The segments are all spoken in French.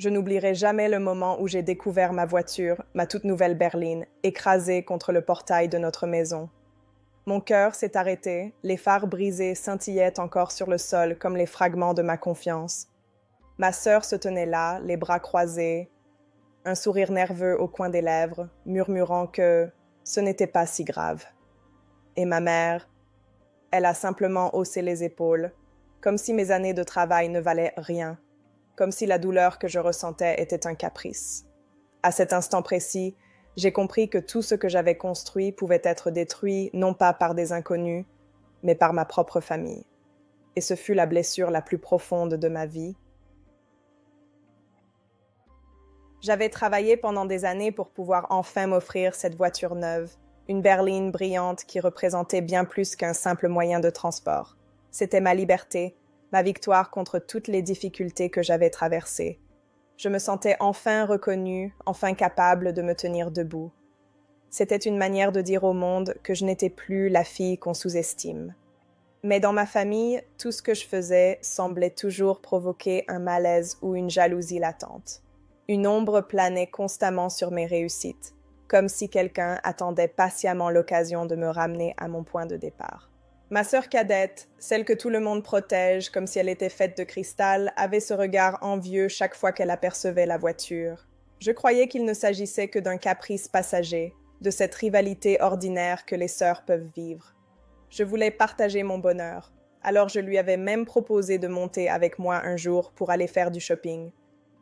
Je n'oublierai jamais le moment où j'ai découvert ma voiture, ma toute nouvelle berline, écrasée contre le portail de notre maison. Mon cœur s'est arrêté, les phares brisés scintillaient encore sur le sol comme les fragments de ma confiance. Ma sœur se tenait là, les bras croisés, un sourire nerveux au coin des lèvres, murmurant que ce n'était pas si grave. Et ma mère, elle a simplement haussé les épaules, comme si mes années de travail ne valaient rien, comme si la douleur que je ressentais était un caprice. À cet instant précis, j'ai compris que tout ce que j'avais construit pouvait être détruit non pas par des inconnus, mais par ma propre famille. Et ce fut la blessure la plus profonde de ma vie. J'avais travaillé pendant des années pour pouvoir enfin m'offrir cette voiture neuve, une berline brillante qui représentait bien plus qu'un simple moyen de transport. C'était ma liberté, ma victoire contre toutes les difficultés que j'avais traversées. Je me sentais enfin reconnue, enfin capable de me tenir debout. C'était une manière de dire au monde que je n'étais plus la fille qu'on sous-estime. Mais dans ma famille, tout ce que je faisais semblait toujours provoquer un malaise ou une jalousie latente. Une ombre planait constamment sur mes réussites, comme si quelqu'un attendait patiemment l'occasion de me ramener à mon point de départ. Ma sœur cadette, celle que tout le monde protège comme si elle était faite de cristal, avait ce regard envieux chaque fois qu'elle apercevait la voiture. Je croyais qu'il ne s'agissait que d'un caprice passager, de cette rivalité ordinaire que les sœurs peuvent vivre. Je voulais partager mon bonheur, alors je lui avais même proposé de monter avec moi un jour pour aller faire du shopping.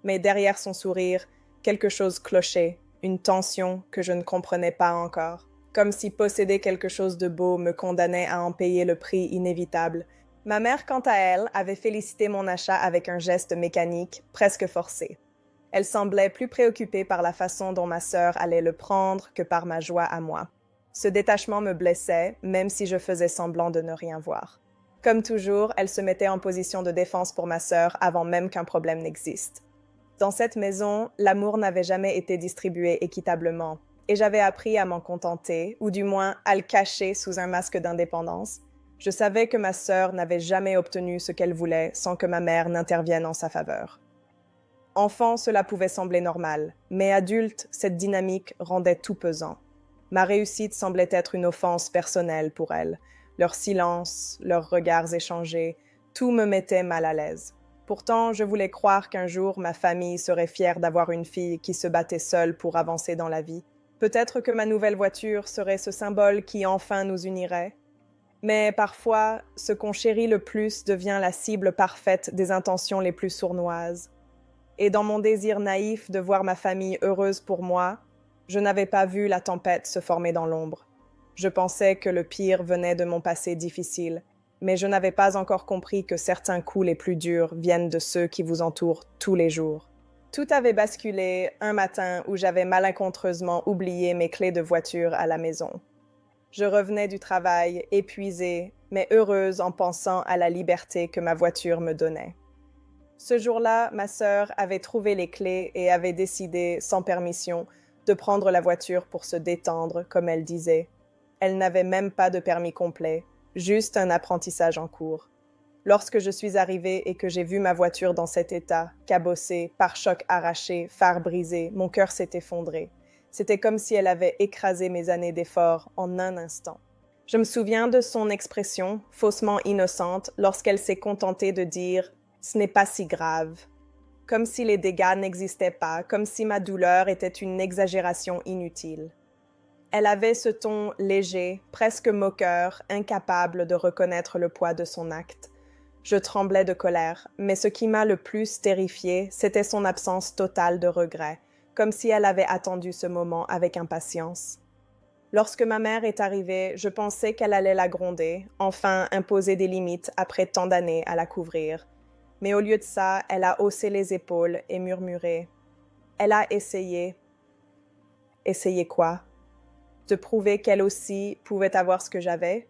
Mais derrière son sourire, quelque chose clochait, une tension que je ne comprenais pas encore, comme si posséder quelque chose de beau me condamnait à en payer le prix inévitable. Ma mère, quant à elle, avait félicité mon achat avec un geste mécanique, presque forcé. Elle semblait plus préoccupée par la façon dont ma sœur allait le prendre que par ma joie à moi. Ce détachement me blessait, même si je faisais semblant de ne rien voir. Comme toujours, elle se mettait en position de défense pour ma sœur avant même qu'un problème n'existe. Dans cette maison, l'amour n'avait jamais été distribué équitablement, et j'avais appris à m'en contenter, ou du moins à le cacher sous un masque d'indépendance. Je savais que ma sœur n'avait jamais obtenu ce qu'elle voulait sans que ma mère n'intervienne en sa faveur. Enfant, cela pouvait sembler normal, mais adulte, cette dynamique rendait tout pesant. Ma réussite semblait être une offense personnelle pour elle. Leur silence, leurs regards échangés, tout me mettait mal à l'aise. Pourtant, je voulais croire qu'un jour ma famille serait fière d'avoir une fille qui se battait seule pour avancer dans la vie. Peut-être que ma nouvelle voiture serait ce symbole qui enfin nous unirait. Mais parfois, ce qu'on chérit le plus devient la cible parfaite des intentions les plus sournoises. Et dans mon désir naïf de voir ma famille heureuse pour moi, je n'avais pas vu la tempête se former dans l'ombre. Je pensais que le pire venait de mon passé difficile, mais je n'avais pas encore compris que certains coups les plus durs viennent de ceux qui vous entourent tous les jours. Tout avait basculé un matin où j'avais malencontreusement oublié mes clés de voiture à la maison. Je revenais du travail, épuisée, mais heureuse en pensant à la liberté que ma voiture me donnait. Ce jour-là, ma sœur avait trouvé les clés et avait décidé, sans permission, de prendre la voiture pour se détendre, comme elle disait. Elle n'avait même pas de permis complet, juste un apprentissage en cours. Lorsque je suis arrivée et que j'ai vu ma voiture dans cet état, cabossée, pare-chocs arrachés, phares brisés, mon cœur s'est effondré. C'était comme si elle avait écrasé mes années d'efforts en un instant. Je me souviens de son expression, faussement innocente, lorsqu'elle s'est contentée de dire « ce n'est pas si grave », comme si les dégâts n'existaient pas, comme si ma douleur était une exagération inutile. Elle avait ce ton léger, presque moqueur, incapable de reconnaître le poids de son acte. Je tremblais de colère, mais ce qui m'a le plus terrifiée, c'était son absence totale de regret, comme si elle avait attendu ce moment avec impatience. Lorsque ma mère est arrivée, je pensais qu'elle allait la gronder, enfin imposer des limites après tant d'années à la couvrir. Mais au lieu de ça, elle a haussé les épaules et murmuré. Elle a essayé. Essayé quoi? De prouver qu'elle aussi pouvait avoir ce que j'avais,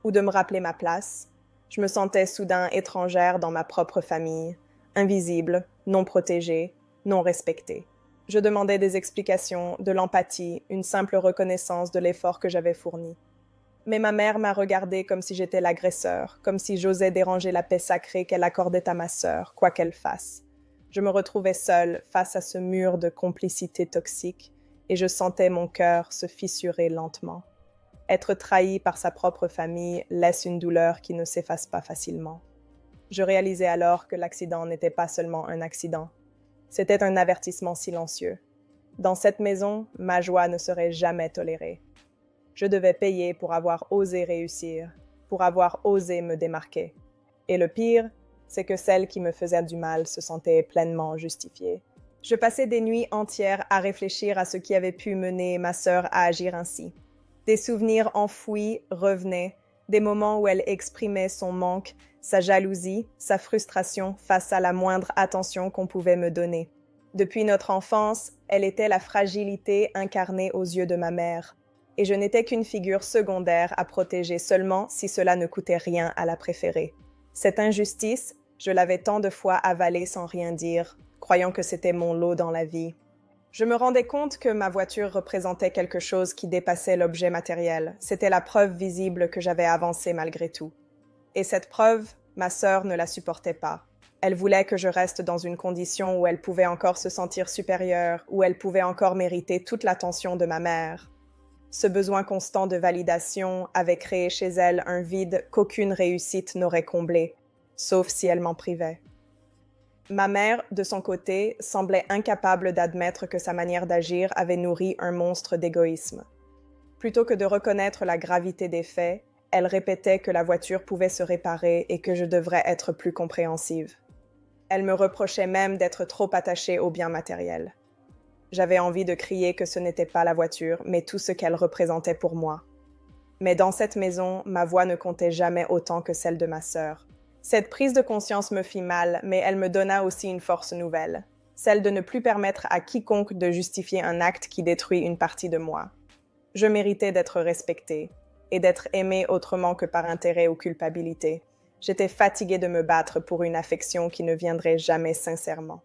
ou de me rappeler ma place. Je me sentais soudain étrangère dans ma propre famille, invisible, non protégée, non respectée. Je demandais des explications, de l'empathie, une simple reconnaissance de l'effort que j'avais fourni. Mais ma mère m'a regardée comme si j'étais l'agresseur, comme si j'osais déranger la paix sacrée qu'elle accordait à ma sœur, quoi qu'elle fasse. Je me retrouvais seule face à ce mur de complicité toxique et je sentais mon cœur se fissurer lentement. Être trahi par sa propre famille laisse une douleur qui ne s'efface pas facilement. Je réalisais alors que l'accident n'était pas seulement un accident. C'était un avertissement silencieux. Dans cette maison, ma joie ne serait jamais tolérée. Je devais payer pour avoir osé réussir, pour avoir osé me démarquer. Et le pire, c'est que celle qui me faisait du mal se sentait pleinement justifiée. Je passais des nuits entières à réfléchir à ce qui avait pu mener ma sœur à agir ainsi. Des souvenirs enfouis revenaient, des moments où elle exprimait son manque, sa jalousie, sa frustration face à la moindre attention qu'on pouvait me donner. Depuis notre enfance, elle était la fragilité incarnée aux yeux de ma mère, et je n'étais qu'une figure secondaire à protéger seulement si cela ne coûtait rien à la préférer. Cette injustice, je l'avais tant de fois avalée sans rien dire, croyant que c'était mon lot dans la vie. Je me rendais compte que ma voiture représentait quelque chose qui dépassait l'objet matériel. C'était la preuve visible que j'avais avancé malgré tout. Et cette preuve, ma sœur ne la supportait pas. Elle voulait que je reste dans une condition où elle pouvait encore se sentir supérieure, où elle pouvait encore mériter toute l'attention de ma mère. Ce besoin constant de validation avait créé chez elle un vide qu'aucune réussite n'aurait comblé, sauf si elle m'en privait. Ma mère, de son côté, semblait incapable d'admettre que sa manière d'agir avait nourri un monstre d'égoïsme. Plutôt que de reconnaître la gravité des faits, elle répétait que la voiture pouvait se réparer et que je devrais être plus compréhensive. Elle me reprochait même d'être trop attachée aux biens matériels. J'avais envie de crier que ce n'était pas la voiture, mais tout ce qu'elle représentait pour moi. Mais dans cette maison, ma voix ne comptait jamais autant que celle de ma sœur. Cette prise de conscience me fit mal, mais elle me donna aussi une force nouvelle, celle de ne plus permettre à quiconque de justifier un acte qui détruit une partie de moi. Je méritais d'être respectée, et d'être aimée autrement que par intérêt ou culpabilité. J'étais fatiguée de me battre pour une affection qui ne viendrait jamais sincèrement.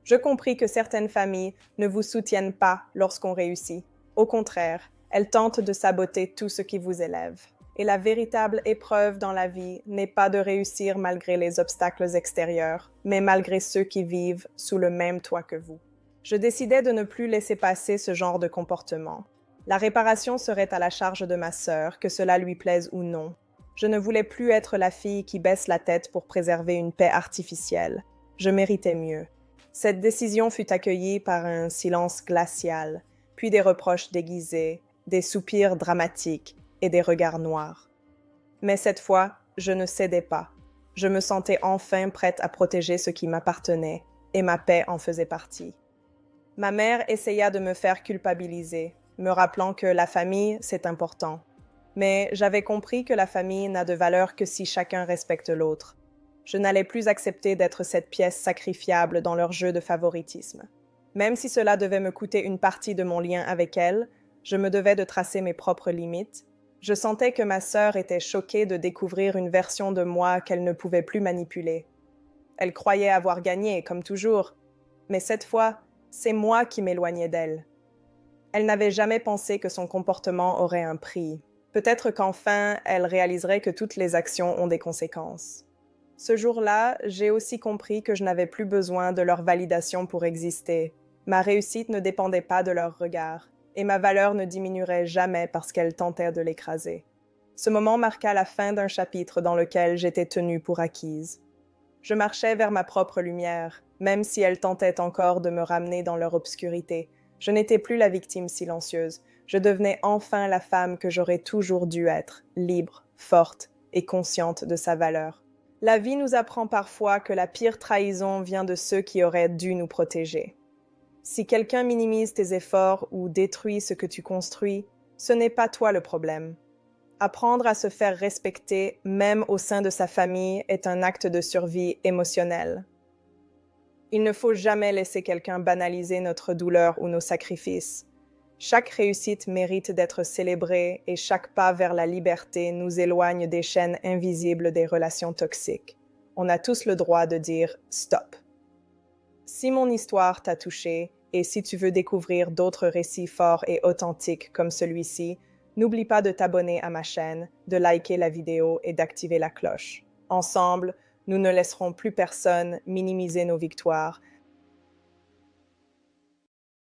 Je compris que certaines familles ne vous soutiennent pas lorsqu'on réussit. Au contraire, elles tentent de saboter tout ce qui vous élève. Et la véritable épreuve dans la vie n'est pas de réussir malgré les obstacles extérieurs, mais malgré ceux qui vivent sous le même toit que vous. Je décidai de ne plus laisser passer ce genre de comportement. La réparation serait à la charge de ma sœur, que cela lui plaise ou non. Je ne voulais plus être la fille qui baisse la tête pour préserver une paix artificielle. Je méritais mieux. Cette décision fut accueillie par un silence glacial, puis des reproches déguisés, des soupirs dramatiques et des regards noirs. Mais cette fois, je ne cédais pas. Je me sentais enfin prête à protéger ce qui m'appartenait, et ma paix en faisait partie. Ma mère essaya de me faire culpabiliser, me rappelant que la famille, c'est important. Mais j'avais compris que la famille n'a de valeur que si chacun respecte l'autre. Je n'allais plus accepter d'être cette pièce sacrifiable dans leur jeu de favoritisme. Même si cela devait me coûter une partie de mon lien avec elle, je me devais de tracer mes propres limites. Je sentais que ma sœur était choquée de découvrir une version de moi qu'elle ne pouvait plus manipuler. Elle croyait avoir gagné, comme toujours, mais cette fois, c'est moi qui m'éloignais d'elle. Elle n'avait jamais pensé que son comportement aurait un prix. Peut-être qu'enfin, elle réaliserait que toutes les actions ont des conséquences. Ce jour-là, j'ai aussi compris que je n'avais plus besoin de leur validation pour exister. Ma réussite ne dépendait pas de leur regard, et ma valeur ne diminuerait jamais parce qu'elles tentèrent de l'écraser. Ce moment marqua la fin d'un chapitre dans lequel j'étais tenue pour acquise. Je marchais vers ma propre lumière, même si elles tentaient encore de me ramener dans leur obscurité. Je n'étais plus la victime silencieuse. Je devenais enfin la femme que j'aurais toujours dû être, libre, forte et consciente de sa valeur. La vie nous apprend parfois que la pire trahison vient de ceux qui auraient dû nous protéger. Si quelqu'un minimise tes efforts ou détruit ce que tu construis, ce n'est pas toi le problème. Apprendre à se faire respecter, même au sein de sa famille, est un acte de survie émotionnelle. Il ne faut jamais laisser quelqu'un banaliser notre douleur ou nos sacrifices. Chaque réussite mérite d'être célébrée et chaque pas vers la liberté nous éloigne des chaînes invisibles des relations toxiques. On a tous le droit de dire « stop ». Si mon histoire t'a touché et si tu veux découvrir d'autres récits forts et authentiques comme celui-ci, n'oublie pas de t'abonner à ma chaîne, de liker la vidéo et d'activer la cloche. Ensemble, nous ne laisserons plus personne minimiser nos victoires